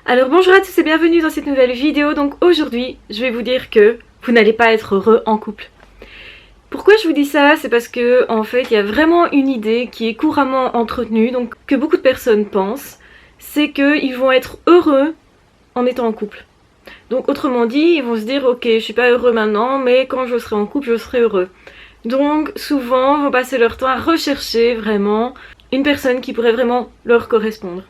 Alors bonjour à tous et bienvenue dans cette nouvelle vidéo. Donc aujourd'hui, je vais vous dire que vous n'allez pas être heureux en couple. Pourquoi je vous dis ça? C'est parce que en fait, il y a vraiment une idée qui est couramment entretenue, donc que beaucoup de personnes pensent, c'est qu'ils vont être heureux en étant en couple. Donc autrement dit, ils vont se dire ok, je suis pas heureux maintenant, mais quand je serai en couple, je serai heureux. Donc souvent, ils vont passer leur temps à rechercher vraiment une personne qui pourrait vraiment leur correspondre.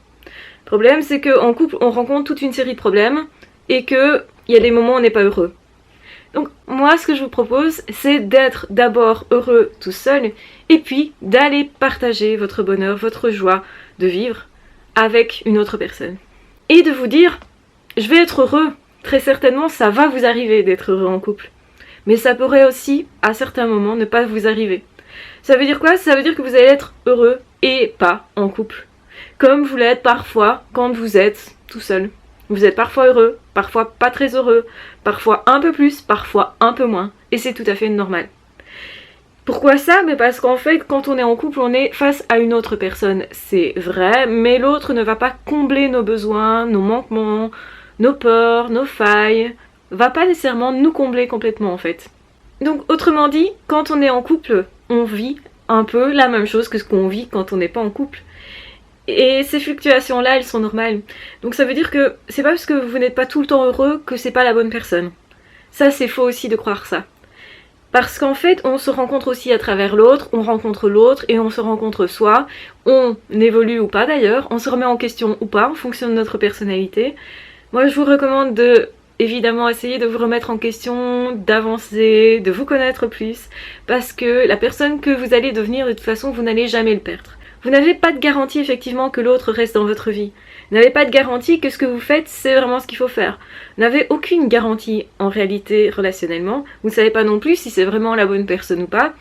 Le problème, c'est qu'en couple, on rencontre toute une série de problèmes et qu'il y a des moments où on n'est pas heureux. Donc moi, ce que je vous propose, c'est d'être d'abord heureux tout seul et puis d'aller partager votre bonheur, votre joie de vivre avec une autre personne. Et de vous dire, je vais être heureux. Très certainement, ça va vous arriver d'être heureux en couple. Mais ça pourrait aussi, à certains moments, ne pas vous arriver. Ça veut dire quoi? Ça veut dire que vous allez être heureux et pas en couple. Comme vous l'êtes parfois quand vous êtes tout seul. Vous êtes parfois heureux, parfois pas très heureux, parfois un peu plus, parfois un peu moins. Et c'est tout à fait normal. Pourquoi ça? Mais parce qu'en fait, quand on est en couple, on est face à une autre personne. C'est vrai, mais l'autre ne va pas combler nos besoins, nos manquements, nos peurs, nos failles. Va pas nécessairement nous combler complètement en fait. Donc autrement dit, quand on est en couple, on vit un peu la même chose que ce qu'on vit quand on n'est pas en couple. Et ces fluctuations-là, elles sont normales. Donc ça veut dire que c'est pas parce que vous n'êtes pas tout le temps heureux que c'est pas la bonne personne. Ça, c'est faux aussi de croire ça. Parce qu'en fait, on se rencontre aussi à travers l'autre, on rencontre l'autre et on se rencontre soi. On évolue ou pas d'ailleurs, on se remet en question ou pas en fonction de notre personnalité. Moi, je vous recommande de évidemment essayer de vous remettre en question, d'avancer, de vous connaître plus. Parce que la personne que vous allez devenir, de toute façon, vous n'allez jamais le perdre. Vous n'avez pas de garantie effectivement que l'autre reste dans votre vie. Vous n'avez pas de garantie que ce que vous faites, c'est vraiment ce qu'il faut faire. Vous n'avez aucune garantie en réalité relationnellement. Vous ne savez pas non plus si c'est vraiment la bonne personne ou pas.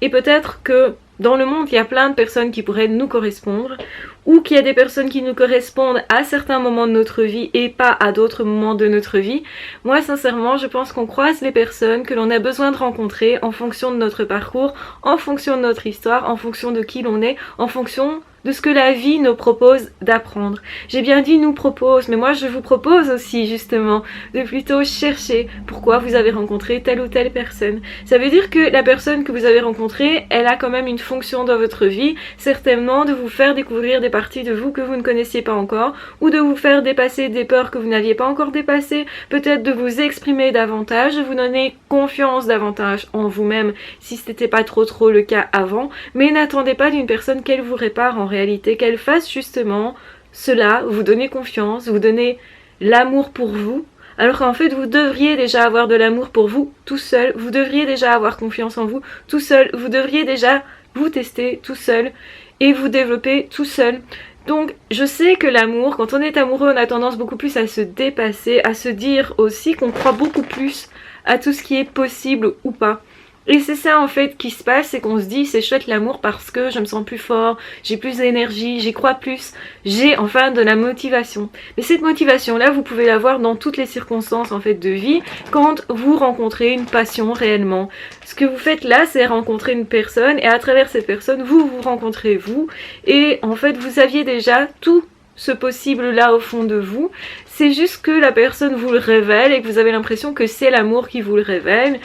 Et peut-être que dans le monde, il y a plein de personnes qui pourraient nous correspondre, ou qu'il y a des personnes qui nous correspondent à certains moments de notre vie et pas à d'autres moments de notre vie. Moi, sincèrement, je pense qu'on croise les personnes que l'on a besoin de rencontrer en fonction de notre parcours, en fonction de notre histoire, en fonction de qui l'on est, en fonction de ce que la vie nous propose d'apprendre. J'ai bien dit nous propose, mais moi je vous propose aussi justement de plutôt chercher pourquoi vous avez rencontré telle ou telle personne. Ça veut dire que la personne que vous avez rencontrée, elle a quand même une fonction dans votre vie, certainement de vous faire découvrir des parties de vous que vous ne connaissiez pas encore, ou de vous faire dépasser des peurs que vous n'aviez pas encore dépassées, peut-être de vous exprimer davantage, de vous donner confiance davantage en vous-même si ce n'était pas trop le cas avant, mais n'attendez pas d'une personne qu'elle vous répare en réalité, qu'elle fasse justement cela, vous donner confiance, vous donner l'amour pour vous, alors qu'en fait vous devriez déjà avoir de l'amour pour vous tout seul, vous devriez déjà avoir confiance en vous tout seul, vous devriez déjà vous tester tout seul et vous développer tout seul. Donc je sais que l'amour, quand on est amoureux, on a tendance beaucoup plus à se dépasser, à se dire aussi qu'on croit beaucoup plus à tout ce qui est possible ou pas. Et c'est ça en fait qui se passe, c'est qu'on se dit c'est chouette l'amour parce que je me sens plus fort, j'ai plus d'énergie, j'y crois plus, j'ai enfin de la motivation. Mais cette motivation là, vous pouvez l'avoir dans toutes les circonstances en fait de vie, quand vous rencontrez une passion réellement. Ce que vous faites là, c'est rencontrer une personne et à travers cette personne, vous vous rencontrez vous et en fait vous aviez déjà tout ce possible là au fond de vous. C'est juste que la personne vous le révèle et que vous avez l'impression que c'est l'amour qui vous le révèle.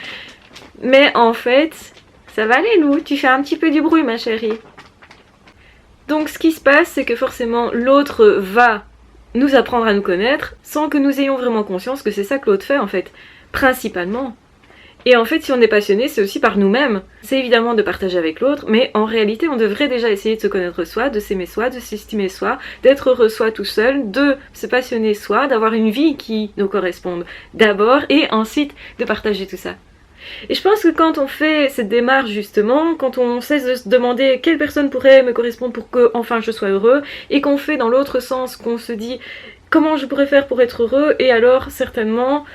Mais en fait, ça va les loups, tu fais un petit peu du bruit ma chérie. Donc ce qui se passe, c'est que forcément l'autre va nous apprendre à nous connaître sans que nous ayons vraiment conscience que c'est ça que l'autre fait en fait, principalement. Et en fait, si on est passionné, c'est aussi par nous-mêmes. C'est évidemment de partager avec l'autre, mais en réalité, on devrait déjà essayer de se connaître soi, de s'aimer soi, de s'estimer soi, d'être heureux soi tout seul, de se passionner soi, d'avoir une vie qui nous corresponde d'abord et ensuite de partager tout ça. Et je pense que quand on fait cette démarche justement, quand on cesse de se demander quelle personne pourrait me correspondre pour que enfin je sois heureux, et qu'on fait dans l'autre sens, qu'on se dit comment je pourrais faire pour être heureux, et alors certainement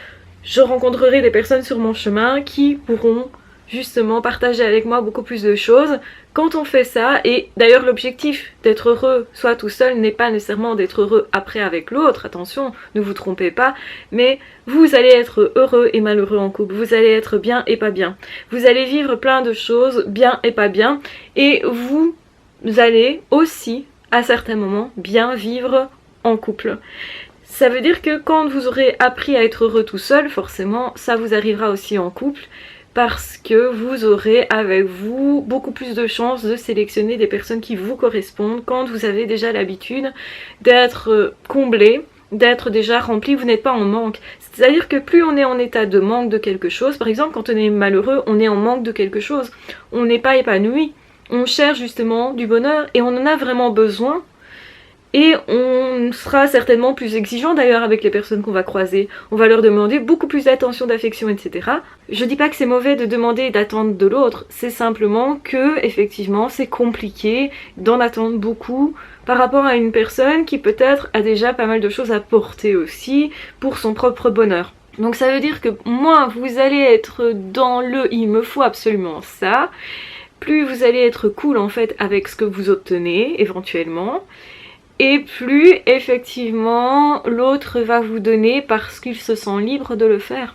je rencontrerai des personnes sur mon chemin qui pourront justement partager avec moi beaucoup plus de choses. Quand on fait ça, et d'ailleurs l'objectif d'être heureux soit tout seul n'est pas nécessairement d'être heureux après avec l'autre, attention, ne vous trompez pas, mais vous allez être heureux et malheureux en couple, vous allez être bien et pas bien, vous allez vivre plein de choses bien et pas bien, et vous allez aussi à certains moments bien vivre en couple. Ça veut dire que quand vous aurez appris à être heureux tout seul, forcément, ça vous arrivera aussi en couple, parce que vous aurez avec vous beaucoup plus de chances de sélectionner des personnes qui vous correspondent quand vous avez déjà l'habitude d'être comblé, d'être déjà rempli, vous n'êtes pas en manque. C'est-à-dire que plus on est en état de manque de quelque chose, par exemple quand on est malheureux, on est en manque de quelque chose, on n'est pas épanoui, on cherche justement du bonheur et on en a vraiment besoin. Et on sera certainement plus exigeant d'ailleurs avec les personnes qu'on va croiser. On va leur demander beaucoup plus d'attention, d'affection, etc. Je dis pas que c'est mauvais de demander et d'attendre de l'autre, c'est simplement que, effectivement, c'est compliqué d'en attendre beaucoup par rapport à une personne qui peut-être a déjà pas mal de choses à porter aussi pour son propre bonheur. Donc ça veut dire que moins vous allez être dans le « il me faut absolument ça », plus vous allez être cool en fait avec ce que vous obtenez éventuellement, et plus effectivement l'autre va vous donner parce qu'il se sent libre de le faire.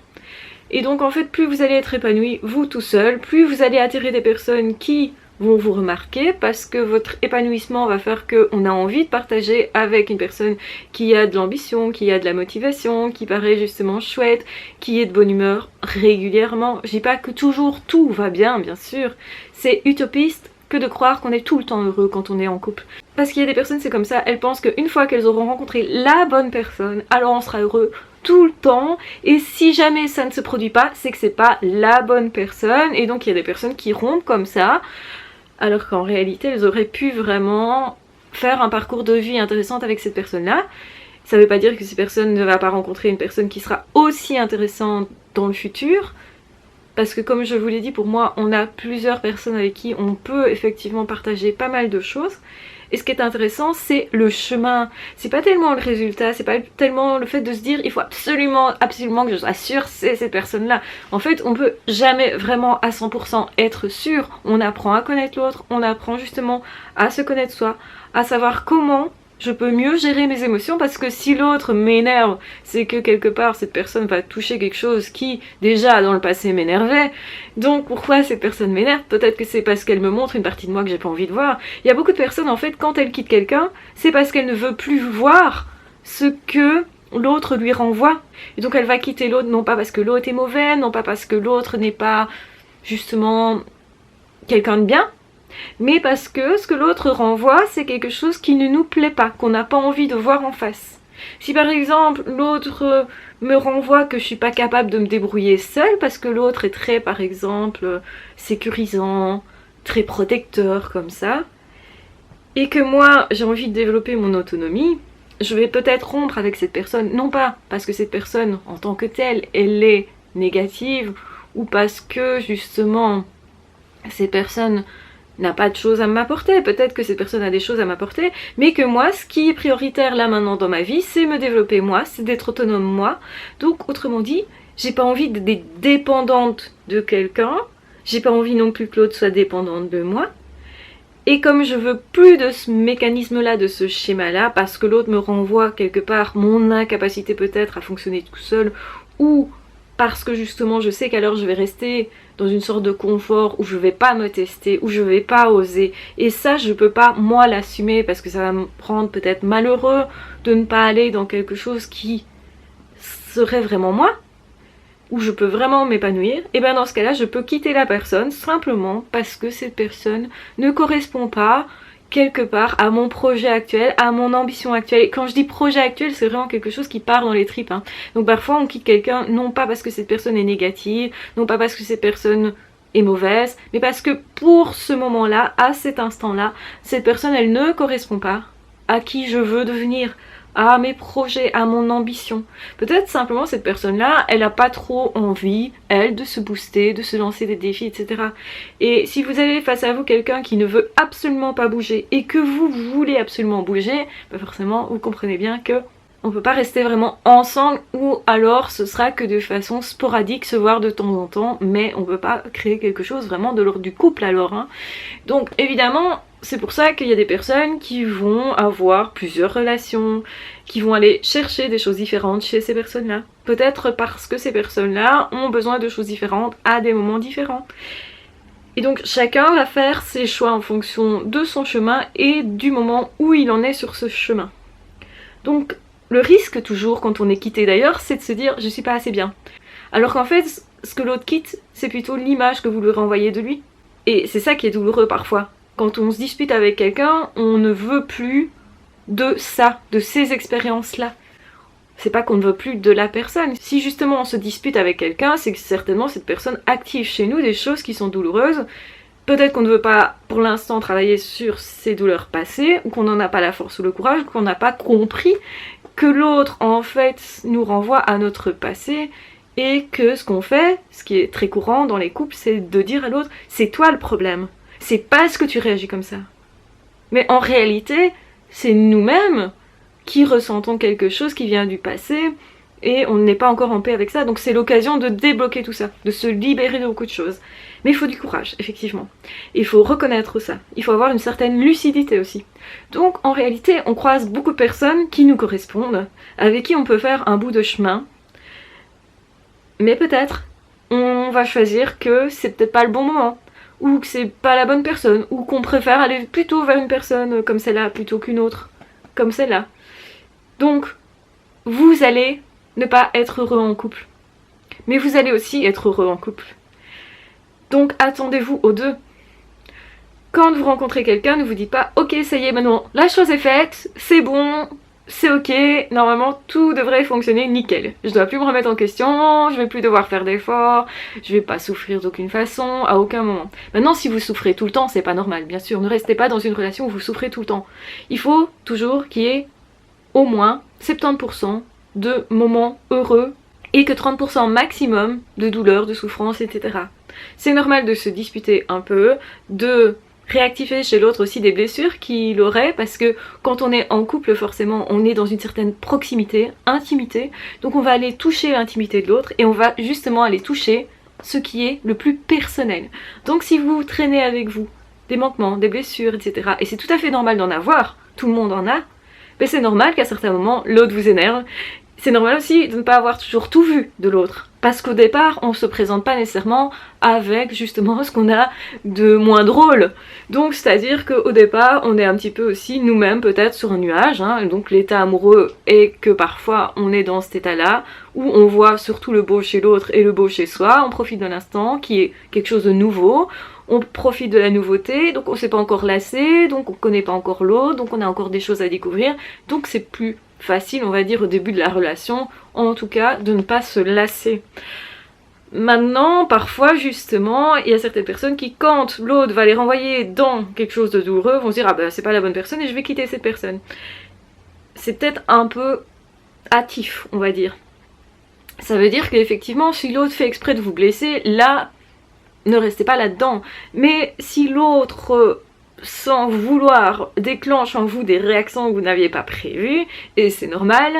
Et donc en fait plus vous allez être épanoui vous tout seul, plus vous allez attirer des personnes qui vont vous remarquer parce que votre épanouissement va faire qu'on a envie de partager avec une personne qui a de l'ambition, qui a de la motivation, qui paraît justement chouette, qui est de bonne humeur régulièrement. Je dis pas que toujours tout va bien, bien sûr, c'est utopiste que de croire qu'on est tout le temps heureux quand on est en couple. Parce qu'il y a des personnes, c'est comme ça, elles pensent qu'une fois qu'elles auront rencontré la bonne personne, alors on sera heureux tout le temps, et si jamais ça ne se produit pas, c'est que c'est pas la bonne personne, et donc il y a des personnes qui rompent comme ça, alors qu'en réalité elles auraient pu vraiment faire un parcours de vie intéressant avec cette personne-là. Ça veut pas dire que cette personne ne va pas rencontrer une personne qui sera aussi intéressante dans le futur, parce que comme je vous l'ai dit, pour moi, on a plusieurs personnes avec qui on peut effectivement partager pas mal de choses. Et ce qui est intéressant, c'est le chemin. C'est pas tellement le résultat, c'est pas tellement le fait de se dire il faut absolument que je sois sûre c'est cette personne-là. En fait, on peut jamais vraiment à 100% être sûr. On apprend à connaître l'autre, on apprend justement à se connaître soi, à savoir comment je peux mieux gérer mes émotions, parce que si l'autre m'énerve, c'est que quelque part cette personne va toucher quelque chose qui déjà dans le passé m'énervait. Donc pourquoi cette personne m'énerve? Peut-être que c'est parce qu'elle me montre une partie de moi que j'ai pas envie de voir. Il y a beaucoup de personnes en fait, quand elles quittent quelqu'un, c'est parce qu'elle ne veut plus voir ce que l'autre lui renvoie. Et donc elle va quitter l'autre non pas parce que l'autre est mauvais, non pas parce que l'autre n'est pas justement quelqu'un de bien, mais parce que ce que l'autre renvoie, c'est quelque chose qui ne nous plaît pas, qu'on n'a pas envie de voir en face. Si par exemple l'autre me renvoie que je suis pas capable de me débrouiller seule, parce que l'autre est très par exemple sécurisant, très protecteur comme ça, et que moi j'ai envie de développer mon autonomie, je vais peut-être rompre avec cette personne, non pas parce que cette personne en tant que telle elle est négative, ou parce que justement cette personne n'a pas de choses à m'apporter, peut-être que cette personne a des choses à m'apporter, mais que moi, ce qui est prioritaire là maintenant dans ma vie, c'est me développer moi, c'est d'être autonome moi. Donc autrement dit, j'ai pas envie d'être dépendante de quelqu'un, j'ai pas envie non plus que l'autre soit dépendante de moi. Et comme je veux plus de ce mécanisme-là, de ce schéma-là, parce que l'autre me renvoie quelque part mon incapacité peut-être à fonctionner tout seul, ou parce que justement je sais qu'alors je vais rester dans une sorte de confort où je vais pas me tester, où je vais pas oser. Et ça je peux pas moi l'assumer parce que ça va me rendre peut-être malheureux de ne pas aller dans quelque chose qui serait vraiment moi, où je peux vraiment m'épanouir. Et bien dans ce cas-là je peux quitter la personne simplement parce que cette personne ne correspond pas quelque part à mon projet actuel, à mon ambition actuelle. Et quand je dis projet actuel, c'est vraiment quelque chose qui part dans les tripes, hein. Donc parfois on quitte quelqu'un, non pas parce que cette personne est négative, non pas parce que cette personne est mauvaise, mais parce que pour ce moment-là, à cet instant-là, cette personne elle ne correspond pas à qui je veux devenir, à mes projets, à mon ambition. Peut-être simplement cette personne-là, elle n'a pas trop envie, elle, de se booster, de se lancer des défis, etc. Et si vous avez face à vous quelqu'un qui ne veut absolument pas bouger et que vous voulez absolument bouger, bah forcément vous comprenez bien que on peut pas rester vraiment ensemble, ou alors ce sera que de façon sporadique, se voir de temps en temps, mais on peut pas créer quelque chose vraiment de l'ordre du couple alors, hein. Donc évidemment c'est pour ça qu'il y a des personnes qui vont avoir plusieurs relations, qui vont aller chercher des choses différentes chez ces personnes-là. Peut-être parce que ces personnes-là ont besoin de choses différentes à des moments différents. Et donc chacun va faire ses choix en fonction de son chemin et du moment où il en est sur ce chemin. Donc le risque toujours quand on est quitté d'ailleurs, c'est de se dire je suis pas assez bien. Alors qu'en fait, ce que l'autre quitte, c'est plutôt l'image que vous lui renvoyez de lui. Et c'est ça qui est douloureux parfois. Quand on se dispute avec quelqu'un, on ne veut plus de ça, de ces expériences-là. C'est pas qu'on ne veut plus de la personne. Si justement on se dispute avec quelqu'un, c'est que certainement cette personne active chez nous des choses qui sont douloureuses. Peut-être qu'on ne veut pas pour l'instant travailler sur ces douleurs passées, ou qu'on n'en a pas la force ou le courage, ou qu'on n'a pas compris que l'autre en fait nous renvoie à notre passé, et que ce qu'on fait, ce qui est très courant dans les couples, c'est de dire à l'autre « c'est toi le problème, c'est parce que tu réagis comme ça ». Mais en réalité, c'est nous-mêmes qui ressentons quelque chose qui vient du passé, et on n'est pas encore en paix avec ça, donc c'est l'occasion de débloquer tout ça, de se libérer de beaucoup de choses. Mais il faut du courage, effectivement. Il faut reconnaître ça. Il faut avoir une certaine lucidité aussi. Donc en réalité, on croise beaucoup de personnes qui nous correspondent, avec qui on peut faire un bout de chemin, mais peut-être on va choisir que c'est peut-être pas le bon moment, ou que c'est pas la bonne personne, ou qu'on préfère aller plutôt vers une personne comme celle-là plutôt qu'une autre comme celle-là. Donc, vous allez ne pas être heureux en couple. Mais vous allez aussi être heureux en couple. Donc, attendez-vous aux deux. Quand vous rencontrez quelqu'un, ne vous dites pas « Ok, ça y est, maintenant, la chose est faite, c'est bon, c'est ok, normalement, tout devrait fonctionner nickel. Je dois plus me remettre en question, je vais plus devoir faire d'efforts, je vais pas souffrir d'aucune façon, à aucun moment. » Maintenant, si vous souffrez tout le temps, c'est pas normal, bien sûr. Ne restez pas dans une relation où vous souffrez tout le temps. Il faut toujours qu'il y ait au moins 70% de moments heureux et que 30% maximum de douleur, de souffrance, etc. C'est normal de se disputer un peu, de réactiver chez l'autre aussi des blessures qu'il aurait, parce que quand on est en couple, forcément, on est dans une certaine proximité, intimité, donc on va aller toucher l'intimité de l'autre et on va justement aller toucher ce qui est le plus personnel. Donc si vous traînez avec vous des manquements, des blessures, etc., et c'est tout à fait normal d'en avoir, tout le monde en a, mais c'est normal qu'à certains moments, l'autre vous énerve. C'est normal aussi de ne pas avoir toujours tout vu de l'autre. Parce qu'au départ, on ne se présente pas nécessairement avec justement ce qu'on a de moins drôle. Donc c'est-à-dire qu'au départ, on est un petit peu aussi nous-mêmes peut-être sur un nuage. Donc l'état amoureux est que parfois on est dans cet état-là, où on voit surtout le beau chez l'autre et le beau chez soi. On profite de l'instant qui est quelque chose de nouveau. On profite de la nouveauté, donc on ne s'est pas encore lassé, donc on ne connaît pas encore l'autre, donc on a encore des choses à découvrir. Donc c'est plus facile, on va dire, au début de la relation, en tout cas, de ne pas se lasser. Maintenant, parfois, justement, il y a certaines personnes qui, quand l'autre va les renvoyer dans quelque chose de douloureux, vont se dire « Ah ben, c'est pas la bonne personne et je vais quitter cette personne. » C'est peut-être un peu hâtif, on va dire. Ça veut dire qu'effectivement, si l'autre fait exprès de vous blesser, là, ne restez pas là-dedans. Mais si l'autre, sans vouloir, déclenche en vous des réactions que vous n'aviez pas prévues, et c'est normal,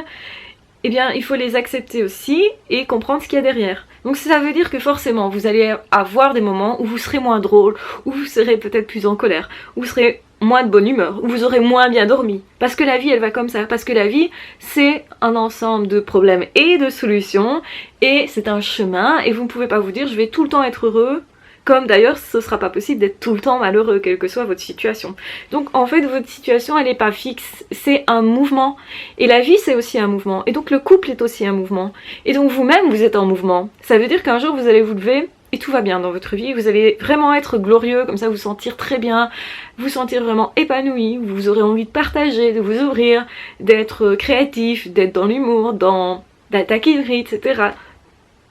eh bien il faut les accepter aussi et comprendre ce qu'il y a derrière. Donc ça veut dire que forcément vous allez avoir des moments où vous serez moins drôle, où vous serez peut-être plus en colère, où vous serez moins de bonne humeur, où vous aurez moins bien dormi. Parce que la vie elle va comme ça, parce que la vie c'est un ensemble de problèmes et de solutions, et c'est un chemin, et vous ne pouvez pas vous dire je vais tout le temps être heureux, comme d'ailleurs ce ne sera pas possible d'être tout le temps malheureux, quelle que soit votre situation. Donc en fait votre situation elle n'est pas fixe, c'est un mouvement. Et la vie c'est aussi un mouvement. Et donc le couple est aussi un mouvement. Et donc vous-même vous êtes en mouvement. Ça veut dire qu'un jour vous allez vous lever et tout va bien dans votre vie. Vous allez vraiment être glorieux, comme ça vous sentir très bien, vous sentir vraiment épanoui, vous aurez envie de partager, de vous ouvrir, d'être créatif, d'être dans l'humour, dans la taquinerie, etc.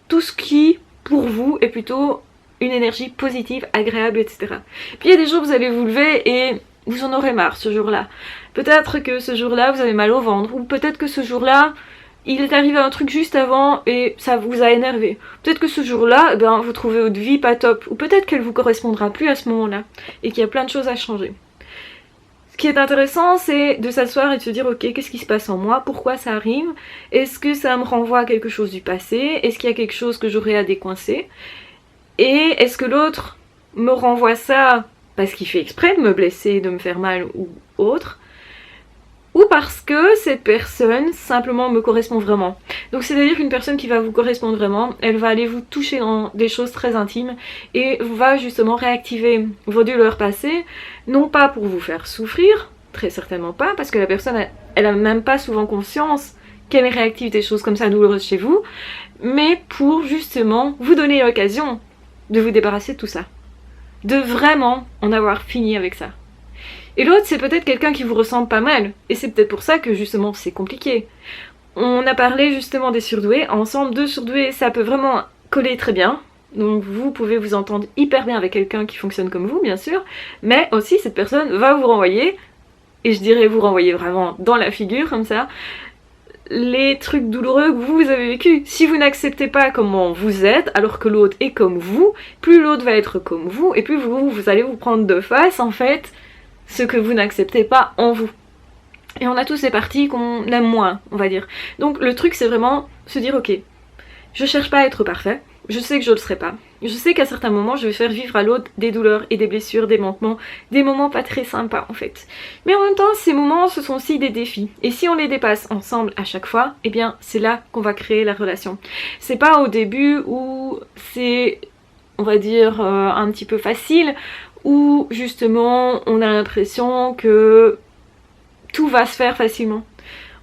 Tout ce qui pour vous est plutôt une énergie positive, agréable, etc. Puis il y a des jours où vous allez vous lever et vous en aurez marre ce jour-là. Peut-être que ce jour-là vous avez mal au ventre, ou peut-être que ce jour-là il est arrivé un truc juste avant et ça vous a énervé. Peut-être que ce jour-là, vous trouvez votre vie pas top, ou peut-être qu'elle vous correspondra plus à ce moment-là, et qu'il y a plein de choses à changer. Ce qui est intéressant, c'est de s'asseoir et de se dire ok, qu'est-ce qui se passe en moi, pourquoi ça arrive, est-ce que ça me renvoie à quelque chose du passé, est-ce qu'il y a quelque chose que j'aurais à décoincer. Et est-ce que l'autre me renvoie ça parce qu'il fait exprès de me blesser, de me faire mal ou autre, ou parce que cette personne simplement me correspond vraiment. Donc c'est-à-dire qu'une personne qui va vous correspondre vraiment, elle va aller vous toucher dans des choses très intimes et va justement réactiver vos douleurs passées, non pas pour vous faire souffrir, très certainement pas, parce que la personne elle a même pas souvent conscience qu'elle est réactive des choses comme ça douloureuses chez vous, mais pour justement vous donner l'occasion de vous débarrasser de tout ça. De vraiment en avoir fini avec ça. Et l'autre, c'est peut-être quelqu'un qui vous ressemble pas mal, et c'est peut-être pour ça que justement c'est compliqué. On a parlé justement des surdoués, ensemble 2 surdoués ça peut vraiment coller très bien, donc vous pouvez vous entendre hyper bien avec quelqu'un qui fonctionne comme vous bien sûr, mais aussi cette personne va vous renvoyer, et je dirais vous renvoyer vraiment dans la figure comme ça, les trucs douloureux que vous avez vécu. Si vous n'acceptez pas comment vous êtes, alors que l'autre est comme vous, plus l'autre va être comme vous, et plus vous allez vous prendre de face en fait ce que vous n'acceptez pas en vous. Et on a tous ces parties qu'on aime moins, on va dire. Donc le truc c'est vraiment se dire ok, je cherche pas à être parfait, je sais que je le serai pas. Je sais qu'à certains moments je vais faire vivre à l'autre des douleurs et des blessures, des manquements, des moments pas très sympas en fait. Mais en même temps ces moments ce sont aussi des défis. Et si on les dépasse ensemble à chaque fois, eh bien c'est là qu'on va créer la relation. C'est pas au début où c'est, on va dire, un petit peu facile, où justement on a l'impression que tout va se faire facilement.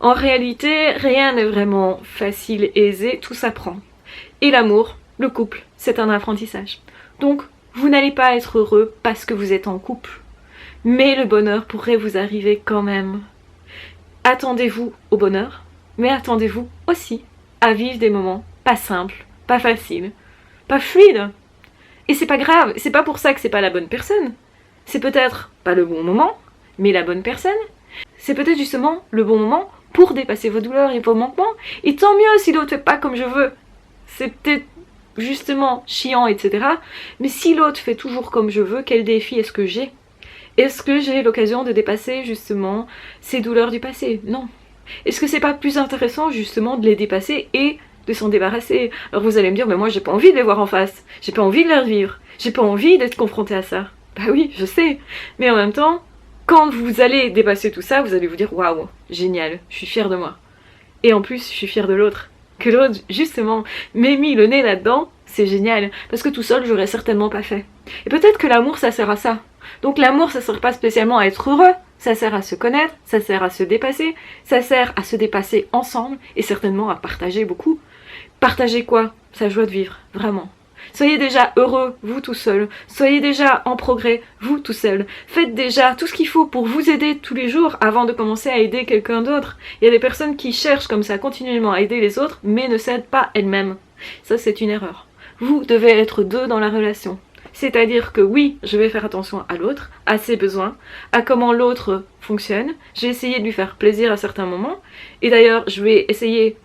En réalité, rien n'est vraiment facile et aisé, tout s'apprend. Et l'amour, le couple, c'est un apprentissage. Donc, vous n'allez pas être heureux parce que vous êtes en couple. Mais le bonheur pourrait vous arriver quand même. Attendez-vous au bonheur, mais attendez-vous aussi à vivre des moments pas simples, pas faciles, pas fluides. Et c'est pas grave, c'est pas pour ça que c'est pas la bonne personne. C'est peut-être pas le bon moment, mais la bonne personne. C'est peut-être justement le bon moment pour dépasser vos douleurs et vos manquements. Et tant mieux si l'autre fait pas comme je veux. C'est peut-être justement chiant, etc. Mais si l'autre fait toujours comme je veux, quel défi est-ce que j'ai? Est-ce que j'ai l'occasion de dépasser justement ces douleurs du passé? Non. Est-ce que c'est pas plus intéressant justement de les dépasser et de s'en débarrasser? Alors vous allez me dire, mais moi j'ai pas envie de les voir en face. J'ai pas envie de les revivre. J'ai pas envie d'être confrontée à ça. Bah oui, je sais. Mais en même temps, quand vous allez dépasser tout ça, vous allez vous dire waouh, génial, je suis fière de moi. Et en plus, je suis fière de l'autre. Que l'autre, justement, m'ait mis le nez là-dedans, c'est génial. Parce que tout seul, j'aurais certainement pas fait. Et peut-être que l'amour, ça sert à ça. Donc l'amour, ça sert pas spécialement à être heureux, ça sert à se connaître, ça sert à se dépasser, ça sert à se dépasser ensemble, et certainement à partager beaucoup. Partager quoi? Sa joie de vivre, vraiment. Soyez déjà heureux, vous tout seul. Soyez déjà en progrès, vous tout seul. Faites déjà tout ce qu'il faut pour vous aider tous les jours avant de commencer à aider quelqu'un d'autre. Il y a des personnes qui cherchent comme ça continuellement à aider les autres, mais ne s'aident pas elles-mêmes. Ça, c'est une erreur. Vous devez être 2 dans la relation. C'est-à-dire que oui, je vais faire attention à l'autre, à ses besoins, à comment l'autre fonctionne. J'ai essayé de lui faire plaisir à certains moments. Et d'ailleurs, je vais essayer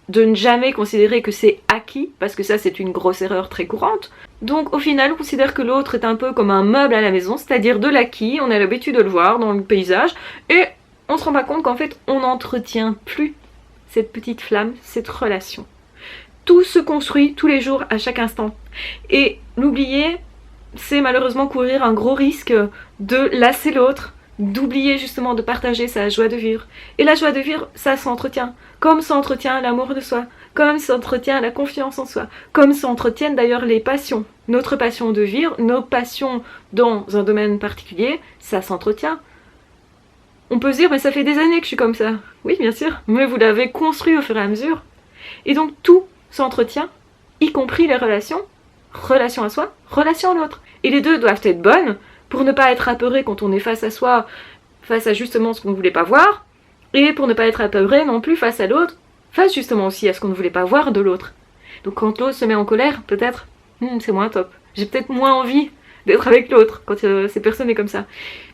de ne jamais considérer que c'est acquis, parce que ça c'est une grosse erreur très courante. Donc au final on considère que l'autre est un peu comme un meuble à la maison, c'est-à-dire de l'acquis, on a l'habitude de le voir dans le paysage, et on se rend pas compte qu'en fait on n'entretient plus cette petite flamme, cette relation. Tout se construit tous les jours, à chaque instant. Et l'oublier, c'est malheureusement courir un gros risque de lasser l'autre, d'oublier justement de partager sa joie de vivre. Et la joie de vivre, ça s'entretient. Comme s'entretient l'amour de soi, comme s'entretient la confiance en soi, comme s'entretiennent d'ailleurs les passions. Notre passion de vivre, nos passions dans un domaine particulier, ça s'entretient. On peut se dire, mais ça fait des années que je suis comme ça. Oui, bien sûr, mais vous l'avez construit au fur et à mesure. Et donc tout s'entretient, y compris les relations. Relation à soi, relation à l'autre. Et les 2 doivent être bonnes, pour ne pas être apeuré quand on est face à soi, face à justement ce qu'on ne voulait pas voir, et pour ne pas être apeuré non plus face à l'autre, face justement aussi à ce qu'on ne voulait pas voir de l'autre. Donc quand l'autre se met en colère, peut-être, c'est moins top. J'ai peut-être moins envie d'être avec l'autre quand cette personne est comme ça.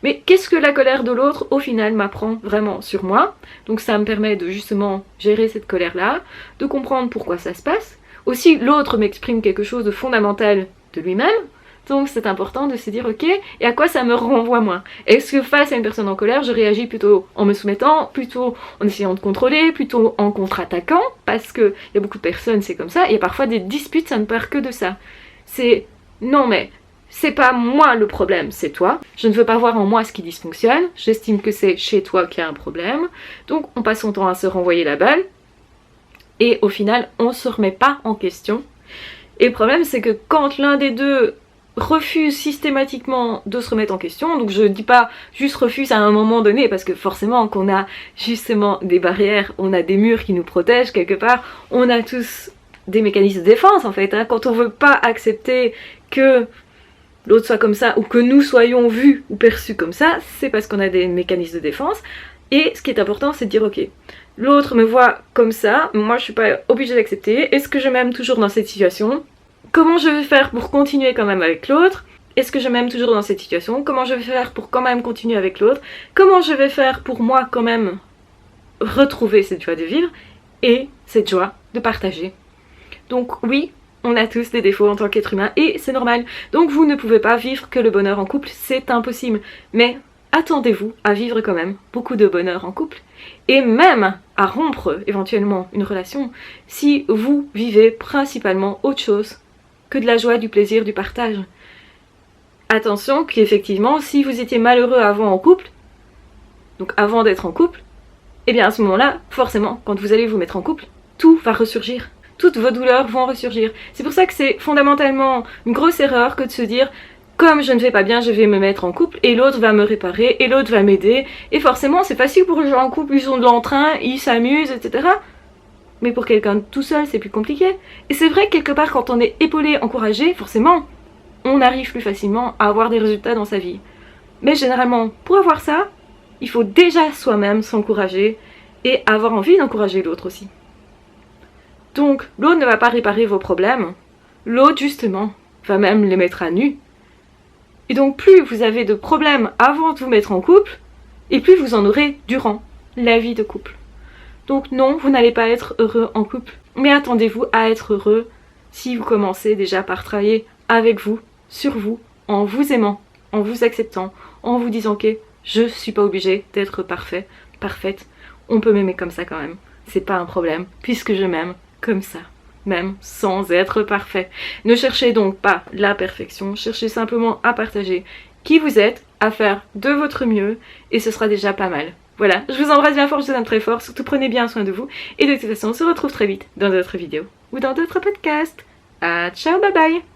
Mais qu'est-ce que la colère de l'autre, au final, m'apprend vraiment sur moi? Donc ça me permet de justement gérer cette colère-là, de comprendre pourquoi ça se passe. Aussi, l'autre m'exprime quelque chose de fondamental de lui-même. Donc c'est important de se dire ok, et à quoi ça me renvoie moi? Est-ce que face à une personne en colère, je réagis plutôt en me soumettant, plutôt en essayant de contrôler, plutôt en contre-attaquant? Parce qu'il y a beaucoup de personnes, c'est comme ça, et parfois des disputes, ça ne part que de ça. C'est non mais c'est pas moi le problème, c'est toi. Je ne veux pas voir en moi ce qui dysfonctionne, j'estime que c'est chez toi qu'il y a un problème. Donc on passe son temps à se renvoyer la balle, et au final on se remet pas en question. Et le problème c'est que quand l'un des 2 refuse systématiquement de se remettre en question. Donc je dis pas juste refuse à un moment donné, parce que forcément qu'on a justement des barrières, on a des murs qui nous protègent quelque part, on a tous des mécanismes de défense en fait, hein. Quand on veut pas accepter que l'autre soit comme ça, ou que nous soyons vus ou perçus comme ça, c'est parce qu'on a des mécanismes de défense. Et ce qui est important, c'est de dire ok, l'autre me voit comme ça, moi je suis pas obligée d'accepter, est-ce que je m'aime toujours dans cette situation? Comment je vais faire pour continuer quand même avec l'autre? Est-ce que je m'aime toujours dans cette situation? Comment je vais faire pour quand même continuer avec l'autre? Comment je vais faire pour moi quand même retrouver cette joie de vivre et cette joie de partager? Donc oui, on a tous des défauts en tant qu'être humain et c'est normal. Donc vous ne pouvez pas vivre que le bonheur en couple, c'est impossible. Mais attendez-vous à vivre quand même beaucoup de bonheur en couple et même à rompre éventuellement une relation si vous vivez principalement autre chose que de la joie, du plaisir, du partage. Attention qu'effectivement, si vous étiez malheureux avant en couple, donc avant d'être en couple, et bien à ce moment-là, forcément, quand vous allez vous mettre en couple, tout va ressurgir. Toutes vos douleurs vont ressurgir. C'est pour ça que c'est fondamentalement une grosse erreur que de se dire comme je ne vais pas bien, je vais me mettre en couple et l'autre va me réparer et l'autre va m'aider. Et forcément, c'est facile pour les gens en couple, ils ont de l'entrain, ils s'amusent, etc. Mais pour quelqu'un tout seul, c'est plus compliqué. Et c'est vrai que quelque part, quand on est épaulé, encouragé, forcément, on arrive plus facilement à avoir des résultats dans sa vie. Mais généralement, pour avoir ça, il faut déjà soi-même s'encourager et avoir envie d'encourager l'autre aussi. Donc, l'autre ne va pas réparer vos problèmes, l'autre justement va même les mettre à nu. Et donc, plus vous avez de problèmes avant de vous mettre en couple, et plus vous en aurez durant la vie de couple. Donc non, vous n'allez pas être heureux en couple, mais attendez-vous à être heureux si vous commencez déjà par travailler avec vous, sur vous, en vous aimant, en vous acceptant, en vous disant ok, je suis pas obligée d'être parfait, parfaite, on peut m'aimer comme ça quand même, c'est pas un problème, puisque je m'aime comme ça, même sans être parfait. Ne cherchez donc pas la perfection, cherchez simplement à partager qui vous êtes, à faire de votre mieux, et ce sera déjà pas mal. Voilà, je vous embrasse bien fort, je vous aime très fort, surtout prenez bien soin de vous, et de toute façon on se retrouve très vite dans d'autres vidéos, ou dans d'autres podcasts. Ciao, bye bye.